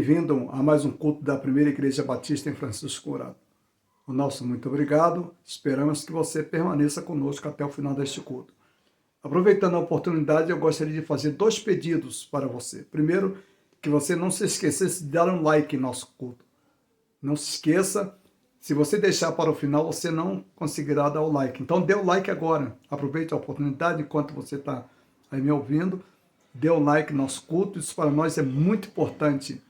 bem-vindo a mais um culto da Primeira Igreja Batista em Francisco Curado. O nosso muito obrigado, esperamos que você permaneça conosco até o final deste culto. Aproveitando a oportunidade, eu gostaria de fazer 2 pedidos para você. Primeiro, que você não se esquecesse de dar um like em nosso culto. Não se esqueça, se você deixar para o final, você não conseguirá dar o like. Então dê o like agora, aproveite a oportunidade enquanto você está aí me ouvindo. Dê o like no nosso culto, isso para nós é muito importante.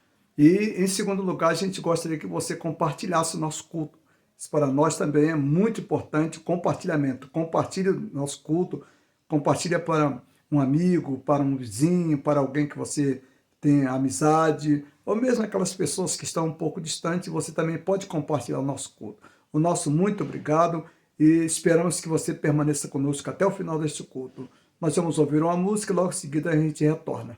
E em segundo lugar, a gente gostaria que você compartilhasse o nosso culto. Isso para nós também é muito importante, o compartilhamento. Compartilhe o nosso culto, compartilhe para um amigo, para um vizinho, para alguém que você tem amizade, ou mesmo aquelas pessoas que estão um pouco distantes, você também pode compartilhar o nosso culto. O nosso muito obrigado e esperamos que você permaneça conosco até o final deste culto. Nós vamos ouvir uma música e logo em seguida a gente retorna.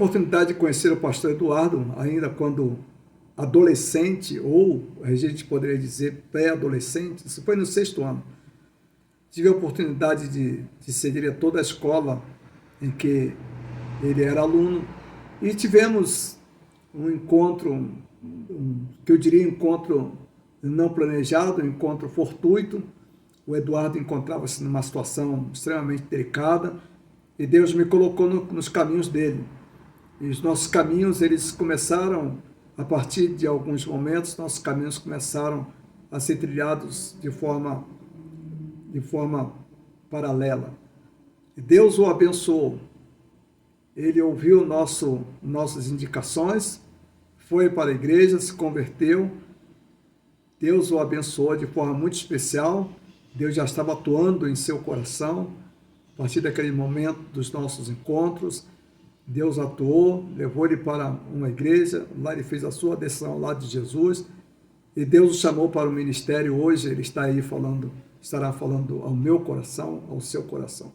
oportunidade de conhecer o pastor Eduardo, ainda quando adolescente, ou a gente poderia dizer pré-adolescente, isso foi no 6º ano. Tive a oportunidade de ser diretor da escola em que ele era aluno, e tivemos um encontro, que eu diria encontro não planejado, um encontro fortuito. O Eduardo encontrava-se numa situação extremamente delicada, e Deus me colocou nos caminhos dele. E os nossos caminhos, eles começaram, a partir de alguns momentos, nossos caminhos começaram a ser trilhados de forma paralela. E Deus o abençoou. Ele ouviu nossas indicações, foi para a igreja, se converteu. Deus o abençoou de forma muito especial. Deus já estava atuando em seu coração. A partir daquele momento dos nossos encontros, Deus atuou, levou ele para uma igreja, lá ele fez a sua decisão ao lado de Jesus, e Deus o chamou para o ministério. Hoje ele está aí estará falando ao meu coração, ao seu coração.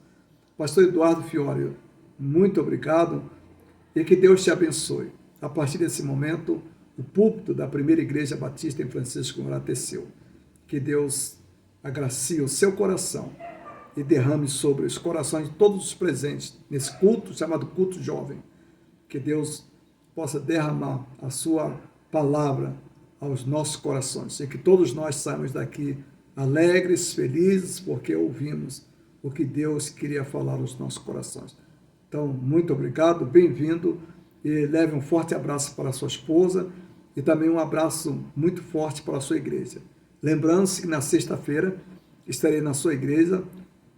Pastor Eduardo Fiore, muito obrigado, e que Deus te abençoe. A partir desse momento, o púlpito da primeira igreja batista em Francisco Morato é seu. Que Deus agracie o seu coração e derrame sobre os corações de todos os presentes nesse culto chamado culto jovem. Que Deus possa derramar a sua palavra aos nossos corações, e que todos nós saímos daqui alegres, felizes, porque ouvimos o que Deus queria falar aos nossos corações. Então, muito obrigado, bem-vindo, e leve um forte abraço para a sua esposa e também um abraço muito forte para a sua igreja. Lembrando-se que na sexta-feira estarei na sua igreja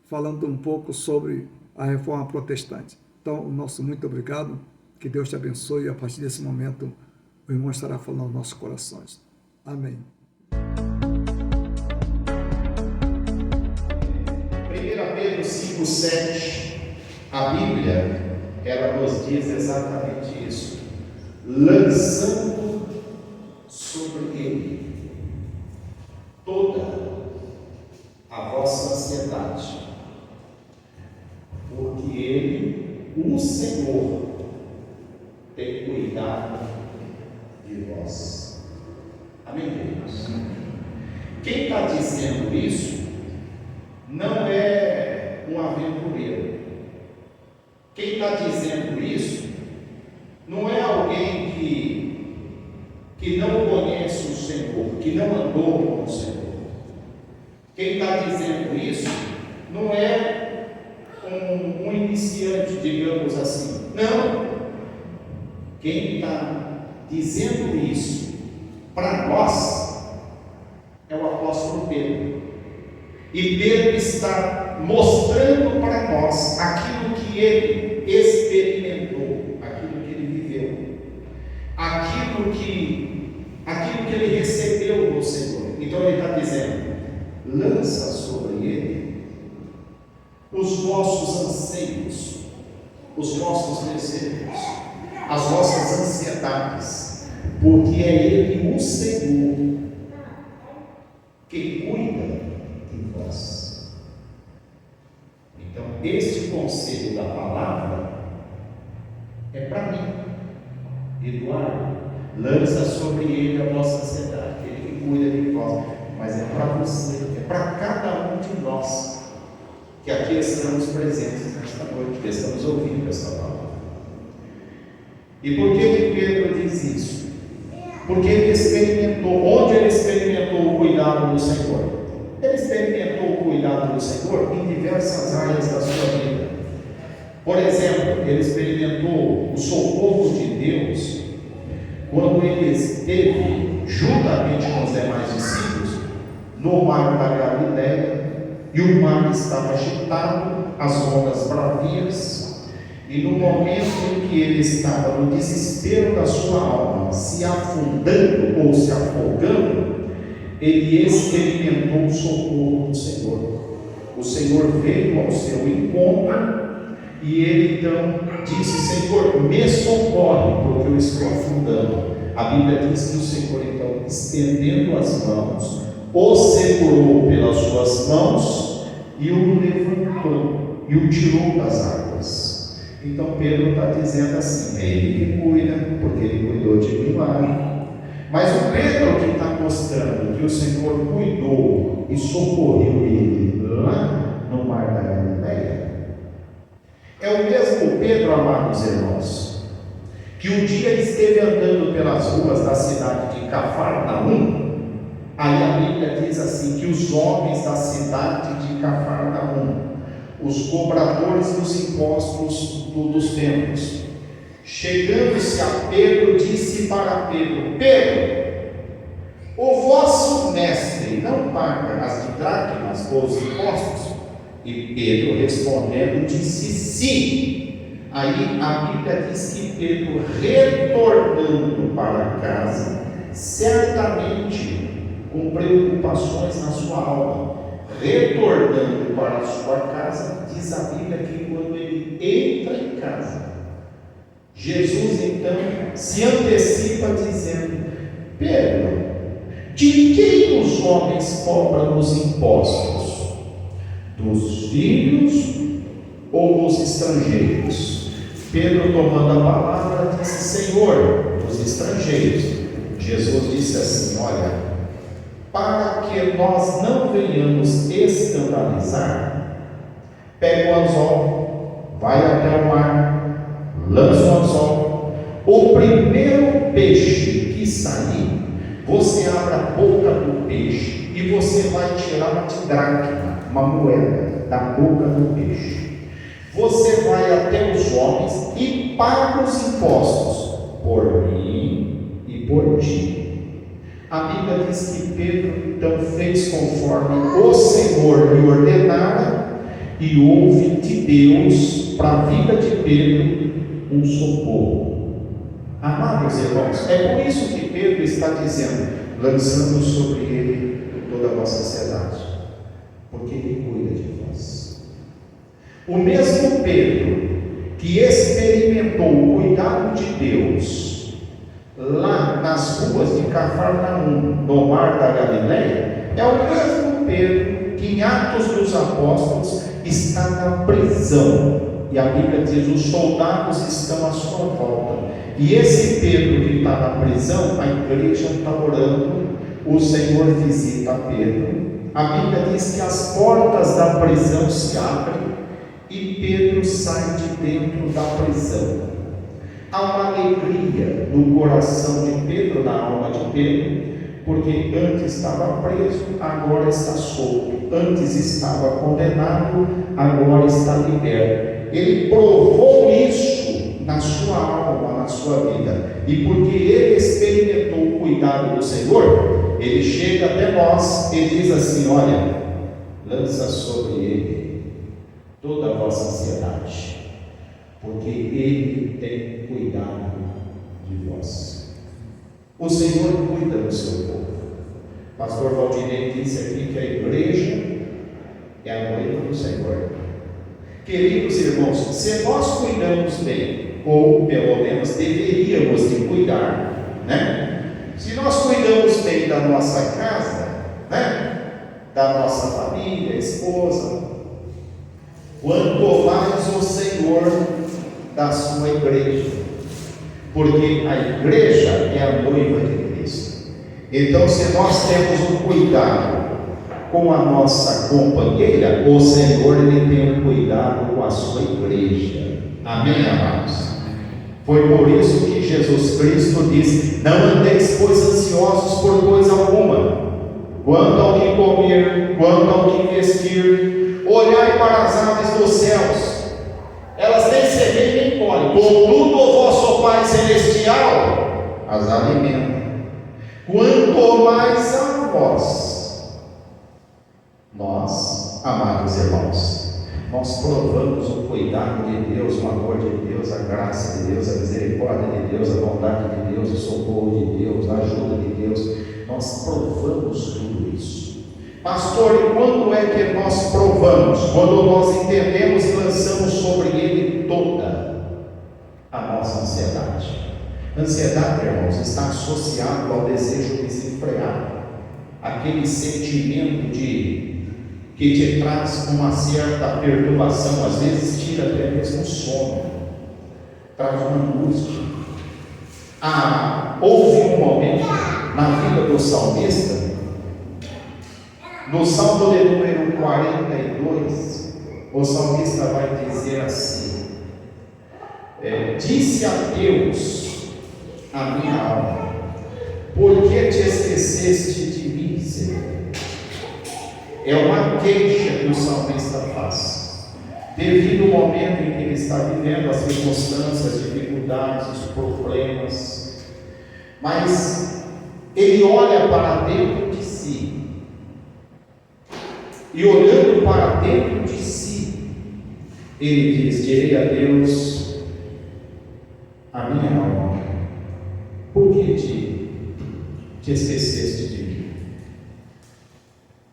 falando um pouco sobre a reforma protestante. Então, o nosso muito obrigado, que Deus te abençoe, e a partir desse momento o irmão estará falando aos nossos corações. Amém. 1 Pedro 5,7, a Bíblia, ela nos diz exatamente isso: lançando sobre ele toda a vossa ansiedade, porque ele, o Senhor, tem cuidado de vós. Amém, queridos? Quem está dizendo isso não é um aventureiro. Quem está dizendo isso não é alguém que não conhece o Senhor, que não andou com o Senhor. Quem está dizendo isso não é um iniciante, digamos assim. Não. Quem está dizendo isso para nós é o apóstolo Pedro. E Pedro está mostrando para nós aquilo que ele experimentou, aquilo que ele viveu, aquilo que ele recebeu do Senhor. Então ele está dizendo: lança sobre ele os vossos anseios, os vossos desejos, as vossas ansiedades, porque é ele, o Senhor, que cuida de vós. Então, este conselho da palavra é para mim. Eduardo, lança sobre ele a vossa ansiedade, ele que cuida de vós. Mas é para você, é para cada um de nós que aqui estamos presentes nesta noite, que estamos ouvindo essa palavra. E por que Pedro diz isso? Porque ele experimentou, onde ele experimentou o cuidado do Senhor? Ele experimentou o cuidado do Senhor em diversas áreas da sua vida. Por exemplo, ele experimentou o socorro de Deus quando ele esteve juntamente com os demais discípulos no mar da Galileia, e o mar estava agitado, as ondas bravias, e no momento em que ele estava no desespero da sua alma, se afundando ou se afogando, ele experimentou o socorro do Senhor. O Senhor veio ao seu encontro e ele então disse: Senhor, me socorre, porque eu estou afundando. A Bíblia diz que o Senhor então, estendendo as mãos, o segurou pelas suas mãos e o levantou e o tirou das águas. Então Pedro está dizendo assim: é ele que cuida, porque ele cuidou de mim lá. Mas o Pedro que está mostrando que o Senhor cuidou e socorreu ele lá no mar da Galileia, é o mesmo Pedro, amados irmãos, que um dia esteve andando pelas ruas da cidade de Cafarnaum. Aí a Bíblia diz assim, que os homens da cidade de Cafarnaum, os cobradores dos impostos dos templos, chegando-se a Pedro, disse para Pedro: Pedro, o vosso mestre não paga as dracmas ou os impostos? E Pedro respondendo disse sim. Aí a Bíblia diz que Pedro, retornando para casa, certamente com preocupações na sua alma, retornando para a sua casa, diz a Bíblia que quando ele entra em casa, Jesus então se antecipa dizendo: Pedro, de quem os homens cobram os impostos? Dos filhos ou dos estrangeiros? Pedro, tomando a palavra, disse: Senhor, dos estrangeiros. Jesus disse assim: olha, para que nós não venhamos escandalizar, pega o anzol, vai até o mar, lança o anzol, o primeiro peixe que sair, você abre a boca do peixe e você vai tirar uma dracma, uma moeda, da boca do peixe. Você vai até os homens e paga os impostos por mim e por ti. A Bíblia diz que Pedro então fez conforme o Senhor lhe ordenara, e houve de Deus para a vida de Pedro um socorro. Amados irmãos, é por isso que Pedro está dizendo: lançando sobre ele toda a vossa ansiedade, porque ele cuida de vós. O mesmo Pedro que experimentou o cuidado de Deus lá nas ruas de Cafarnaum, no mar da Galileia, é o mesmo Pedro que em Atos dos Apóstolos está na prisão, e a Bíblia diz: os soldados estão à sua volta, e esse Pedro que está na prisão, a igreja está orando, o Senhor visita Pedro. A Bíblia diz que as portas da prisão se abrem e Pedro sai de dentro da prisão. Há uma alegria no coração de Pedro, na alma de Pedro, porque antes estava preso, agora está solto, antes estava condenado, agora está liberto. Ele provou isso na sua alma, na sua vida, e porque ele experimentou o cuidado do Senhor, ele chega até nós e diz assim: olha, lança sobre ele toda a vossa ansiedade, porque ele tem cuidado de vós. O Senhor cuida do seu povo. Pastor Valdinei disse aqui que a igreja é a noiva do Senhor. Queridos irmãos, se nós cuidamos bem, ou pelo menos deveríamos de cuidar, né? Se nós cuidamos bem da nossa casa, né? Da nossa família, esposa, quanto mais o Senhor da sua igreja, porque a igreja é a noiva de Cristo. Então, se nós temos um cuidado com a nossa companheira, o Senhor ele tem um cuidado com a sua igreja. Amém, amados? Foi por isso que Jesus Cristo disse: não andeis, pois, ansiosos por coisa alguma, quanto ao que comer, quanto ao que vestir, olhai para as aves dos céus, elas nem semeiam nem colhem, contudo o vosso Pai Celestial as alimenta. Quanto mais a vós, nós, amados irmãos, nós provamos o cuidado de Deus, o amor de Deus, a graça de Deus, a misericórdia de Deus, a bondade de Deus, o socorro de Deus, a ajuda de Deus. Nós provamos tudo isso. Pastor, e quando é que nós provamos? Quando nós entendemos e lançamos sobre ele toda a nossa ansiedade. Ansiedade, irmãos, está associado ao desejo desenfreado, aquele sentimento que te traz uma certa perturbação, às vezes tira até mesmo o sono. traz uma angústia. Houve um momento na vida do salmista, no Salmo de número 42, o salmista vai dizer assim: disse a Deus a minha alma, por que te esqueceste de mim, Senhor? É uma queixa que o salmista faz, devido ao momento em que ele está vivendo, as circunstâncias, as dificuldades, os problemas, mas ele olha para dentro de si, e olhando para dentro de si, ele diz: direi a Deus a minha alma, por que te esqueceste de mim?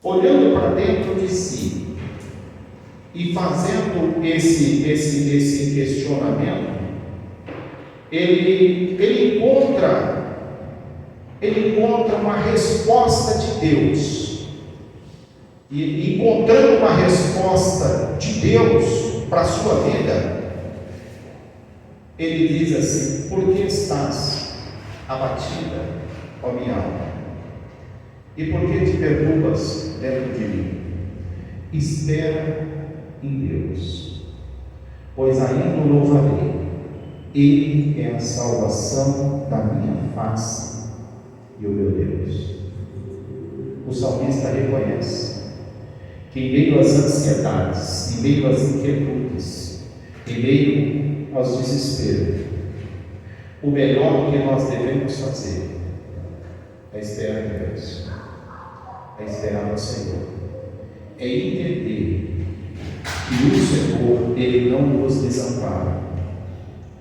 Olhando para dentro de si e fazendo esse questionamento, ele encontra uma resposta de Deus. E encontrando uma resposta de Deus para a sua vida, ele diz assim: por que estás abatida, ó minha alma? E por que te perturbas dentro de mim? Espera em Deus, pois ainda o louvarei. Ele é a salvação da minha face e o meu Deus. O salmista reconhece que em meio às ansiedades, em meio às inquietudes, em meio aos desesperos, o melhor que nós devemos fazer é esperar em Deus, é esperar no Senhor, é entender que o Senhor, Ele não nos desampara,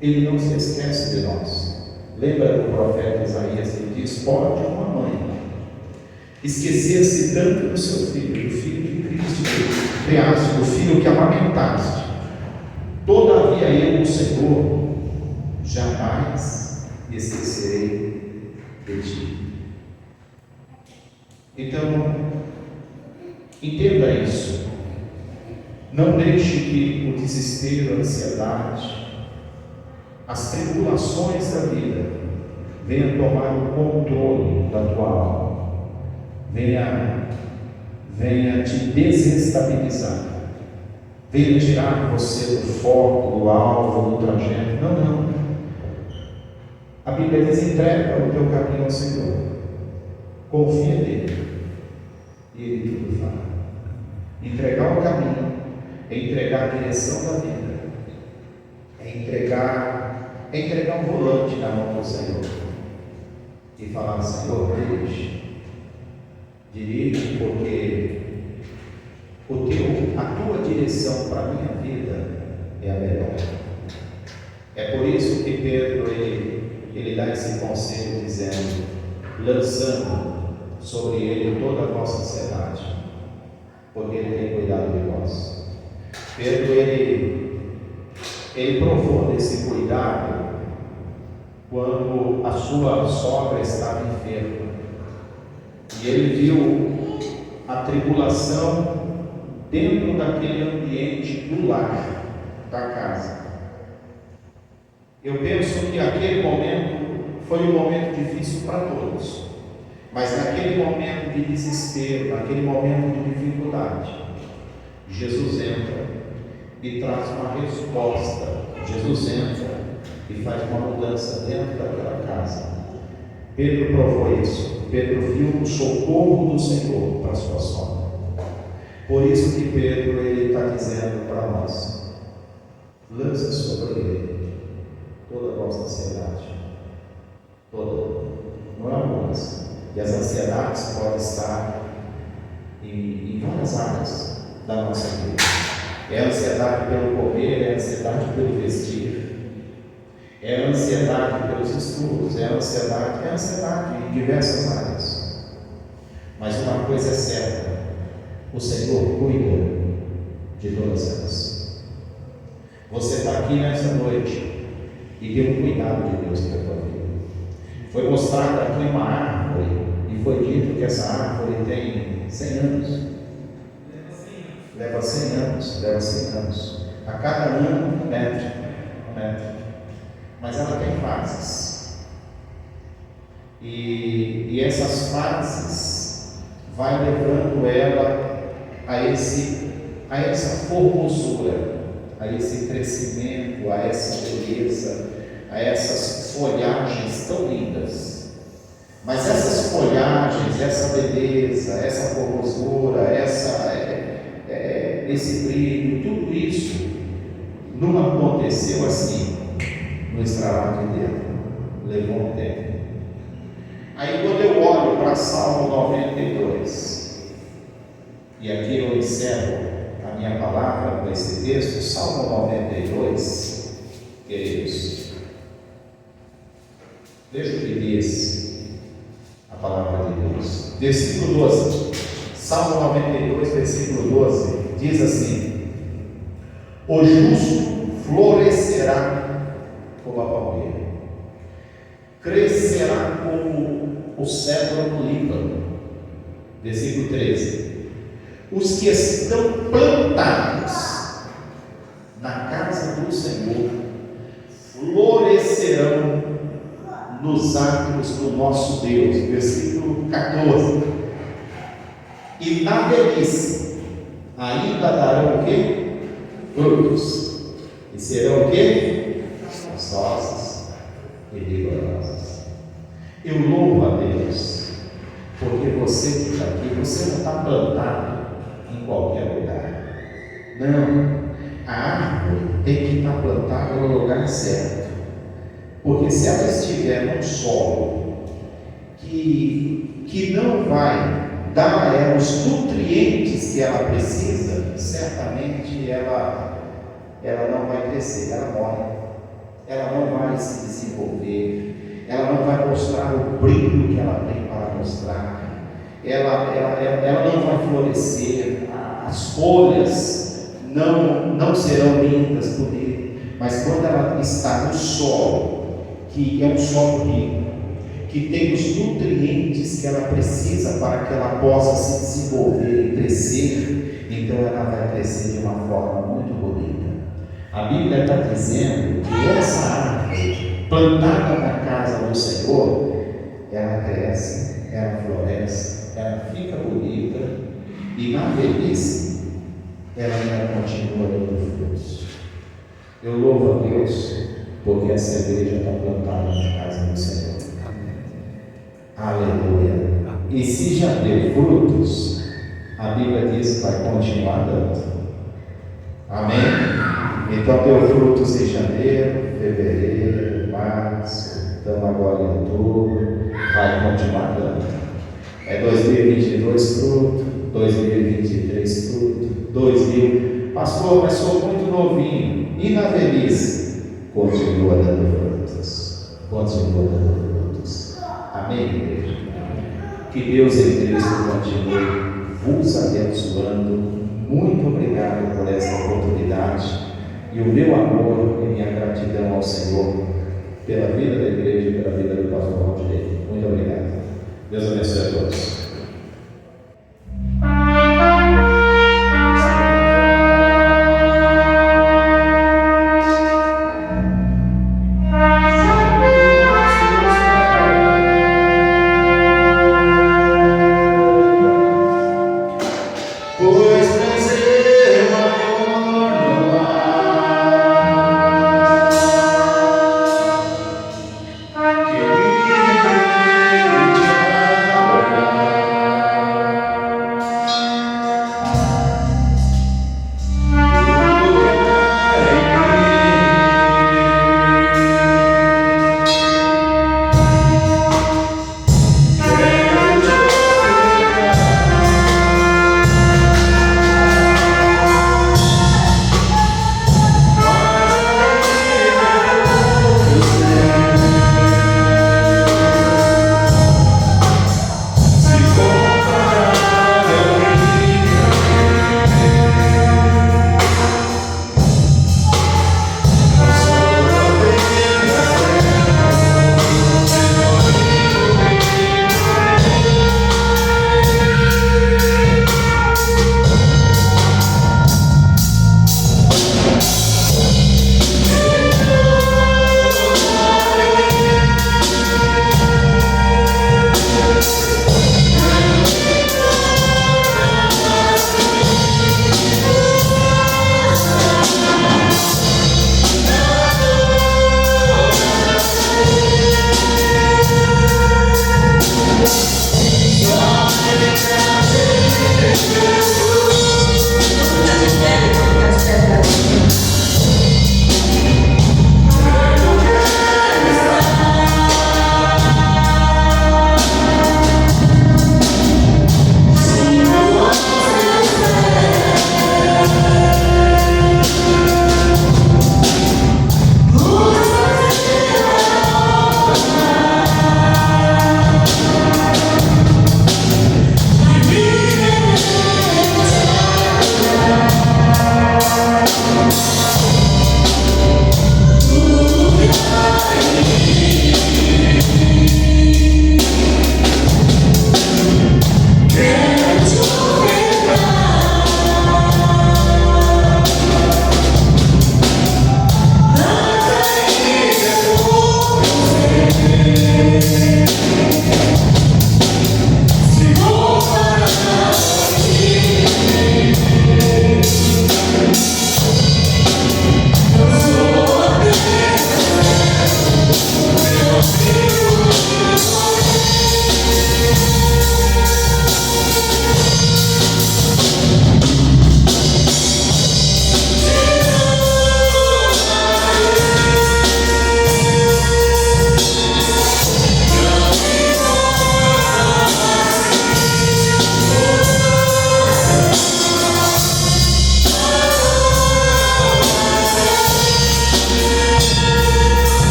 Ele não se esquece de nós. Lembra do profeta Isaías? Ele diz: pode uma mãe esquecer-se tanto do seu filho, do filho de Cristo, do filho que amamentaste, todavia eu, o Senhor, jamais esquecerei de ti. Então, entenda isso. Não deixe que o desespero, a ansiedade, as tribulações da vida venham tomar o controle da tua alma, venha te desestabilizar, venha tirar você do foco, do alvo, do trajeto. Não. A Bíblia diz: entrega o teu caminho ao Senhor, confia nele e Ele tudo fará. Entregar o caminho é entregar a direção da vida, é entregar um volante na mão do Senhor e falar: Senhor, dirige, porque a tua direção para a minha vida é a melhor. É por isso que Pedro ele dá esse conselho dizendo: lançando sobre ele toda a vossa ansiedade, porque ele tem cuidado de vós. Pedro ele provou desse cuidado quando a sua sogra estava enferma, e ele viu a tribulação dentro daquele ambiente do lar, da casa. Eu penso que aquele momento foi um momento difícil para todos, mas naquele momento de desespero, naquele momento de dificuldade, Jesus entra e traz uma resposta. Jesus entra e faz uma mudança dentro daquela casa. Pedro provou isso. Pedro viu o socorro do Senhor para a sua sogra. Por isso que Pedro está dizendo para nós: lança sobre ele toda a vossa ansiedade, toda, não é algumas. E as ansiedades podem estar em várias áreas da nossa vida. É a ansiedade pelo comer, é a ansiedade pelo vestir, é a ansiedade pelos estudos, é a ansiedade em diversas áreas. Mas uma coisa é certa: o Senhor cuida de todas elas. Você está aqui nessa noite e tem um cuidado de Deus para a tua vida. Foi mostrada aqui uma árvore e foi dito que essa árvore tem 100 anos. Leva 100 anos. A cada ano, um metro. mas ela tem fases. E essas fases vai levando ela a essa formosura, a esse crescimento, a essa beleza, a essas folhagens tão lindas. Mas essas folhagens, essa beleza, essa formosura, esse brilho, tudo isso não aconteceu assim, no estralar de dedo. Levou um tempo. Aí quando eu olho para Salmo 92, e aqui eu encerro a minha palavra com esse texto, Salmo 92, queridos, veja o que diz a palavra de Deus. Versículo 12, Salmo 92, versículo 12, diz assim: o justo florescerá como a palmeira, crescerá como o cedro no Líbano. Versículo 13: os que estão plantados na casa do Senhor florescerão nos átrios do nosso Deus. Versículo 14: e na velhice ainda darão o quê? Frutos, e serão o quê? Gostosos e vigorosos. Eu louvo a Deus, porque você que está aqui, você não está plantado em qualquer lugar. Não, a árvore tem que estar plantada no lugar certo, porque se ela estiver num solo que não vai dar a ela os nutrientes que ela precisa, certamente ela não vai crescer, ela morre, ela não vai se desenvolver, ela não vai mostrar o brilho que ela tem para mostrar, ela não vai florescer, as folhas não serão lindas, bonitas, mas quando ela está no solo, que é um solo rico, que tem os nutrientes que ela precisa para que ela possa se desenvolver e crescer, então ela vai crescer de uma forma muito bonita. A Bíblia está dizendo que essa árvore plantada na casa do Senhor, ela cresce, ela floresce, ela fica bonita, e na velhice ela ainda continua dando frutos. Eu louvo a Deus, porque essa igreja está plantada na casa do Senhor. Aleluia. E se já deu frutos, a Bíblia diz que vai continuar dando. Amém? Então deu frutos em janeiro, fevereiro, março, estamos agora em outubro, vai continuar dando. É 2022 fruto, 2023 fruto, 2000. Pastor, mas sou muito novinho. E na velhice? Continua dando frutos. Continua dando frutos. Amém, igreja? Que Deus em Cristo continue vos abençoando. Muito obrigado por essa oportunidade. E o meu amor e minha gratidão ao Senhor pela vida da igreja e pela vida do pastor Valdir. Muito obrigado. Deus abençoe a todos. Querida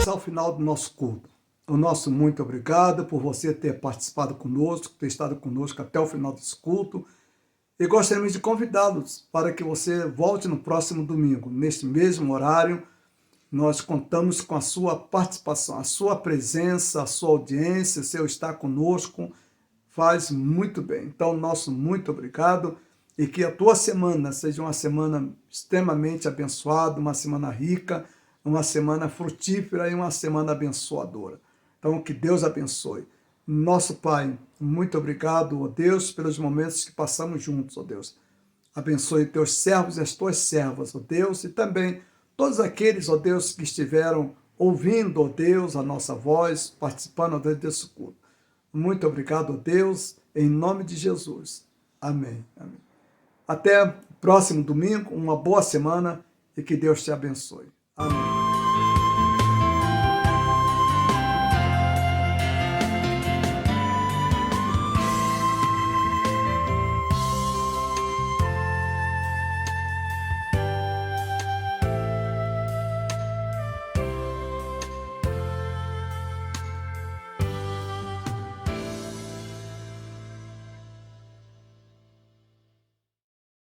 Ao final do nosso culto, o nosso muito obrigado por você ter participado conosco, ter estado conosco até o final desse culto. E gostaríamos de convidá-los para que você volte no próximo domingo, neste mesmo horário. Nós contamos com a sua participação, a sua presença, a sua audiência, seu estar conosco faz muito bem. Então, nosso muito obrigado e que a tua semana seja uma semana extremamente abençoada, uma semana rica, uma semana frutífera e uma semana abençoadora. Então, que Deus abençoe. Nosso Pai, muito obrigado, ó Deus, pelos momentos que passamos juntos, ó Deus. Abençoe teus servos e as tuas servas, ó Deus, e também todos aqueles, ó Deus, que estiveram ouvindo, ó Deus, a nossa voz, participando, ó Deus, desse culto. Muito obrigado, ó Deus, em nome de Jesus. Amém. Amém. Até o próximo domingo, uma boa semana e que Deus te abençoe.